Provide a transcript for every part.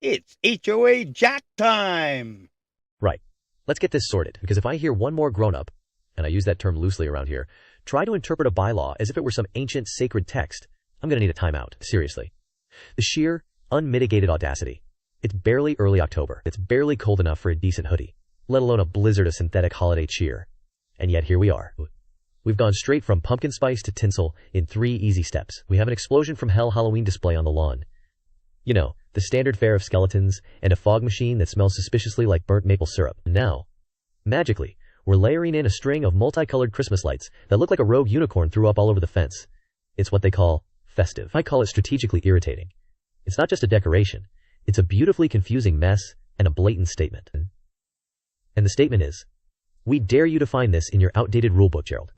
It's HOA Jack time! Right. Let's get this sorted, because if I hear one more grown-up, and I use that term loosely around here, try to interpret a bylaw as if it were some ancient sacred text, I'm gonna need a timeout. Seriously. The sheer, unmitigated audacity. It's barely early October. It's barely cold enough for a decent hoodie, let alone a blizzard of synthetic holiday cheer. And yet here we are. We've gone straight from pumpkin spice to tinsel in 3 easy steps. We have an explosion from hell Halloween display on the lawn. You know, the standard fare of skeletons and a fog machine that smells suspiciously like burnt maple syrup. Now, magically, we're layering in a string of multicolored Christmas lights that look like a rogue unicorn threw up all over the fence. It's what they call festive. I call it strategically irritating. It's not just a decoration. It's a beautifully confusing mess and a blatant statement. And the statement is, we dare you to find this in your outdated rulebook, Gerald.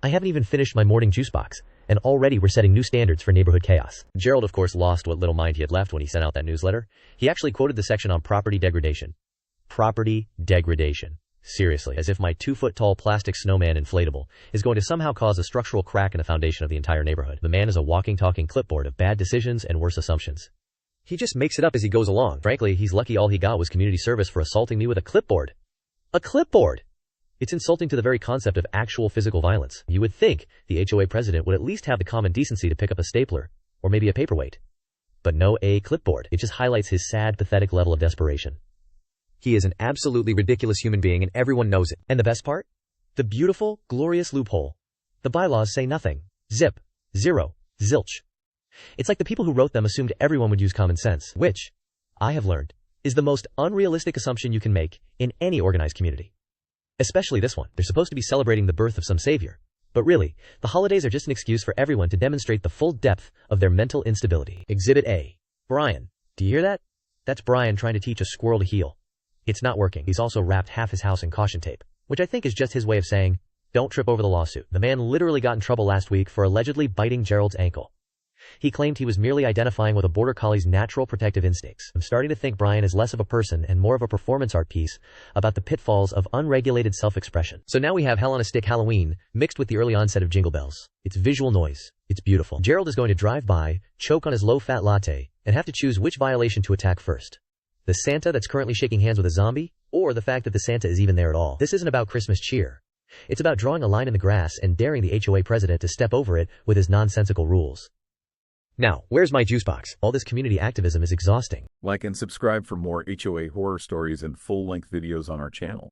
I haven't even finished my morning juice box, and already we're setting new standards for neighborhood chaos. Gerald, of course, lost what little mind he had left when he sent out that newsletter. He actually quoted the section on property degradation. Property degradation. Seriously, as if my 2-foot-tall plastic snowman inflatable is going to somehow cause a structural crack in the foundation of the entire neighborhood. The man is a walking, talking clipboard of bad decisions and worse assumptions. He just makes it up as he goes along. Frankly, he's lucky all he got was community service for assaulting me with a clipboard. A clipboard! It's insulting to the very concept of actual physical violence. You would think the HOA president would at least have the common decency to pick up a stapler, or maybe a paperweight. But no, a clipboard. It just highlights his sad, pathetic level of desperation. He is an absolutely ridiculous human being and everyone knows it. And the best part? The beautiful, glorious loophole. The bylaws say nothing. Zip. Zero. Zilch. It's like the people who wrote them assumed everyone would use common sense, which, I have learned, is the most unrealistic assumption you can make in any organized community. Especially this one. They're supposed to be celebrating the birth of some savior. But really, the holidays are just an excuse for everyone to demonstrate the full depth of their mental instability. Exhibit A. Brian. Do you hear that? That's Brian trying to teach a squirrel to heel. It's not working. He's also wrapped half his house in caution tape, which I think is just his way of saying, don't trip over the lawsuit. The man literally got in trouble last week for allegedly biting Gerald's ankle. He claimed he was merely identifying with a border collie's natural protective instincts. I'm starting to think Brian is less of a person and more of a performance art piece about the pitfalls of unregulated self-expression. So now we have Hell on a Stick Halloween mixed with the early onset of Jingle Bells. It's visual noise. It's beautiful. Gerald is going to drive by, choke on his low-fat latte, and have to choose which violation to attack first. The Santa that's currently shaking hands with a zombie, or the fact that the Santa is even there at all. This isn't about Christmas cheer. It's about drawing a line in the grass and daring the HOA president to step over it with his nonsensical rules. Now, where's my juice box? All this community activism is exhausting. Like and subscribe for more HOA horror stories and full-length videos on our channel.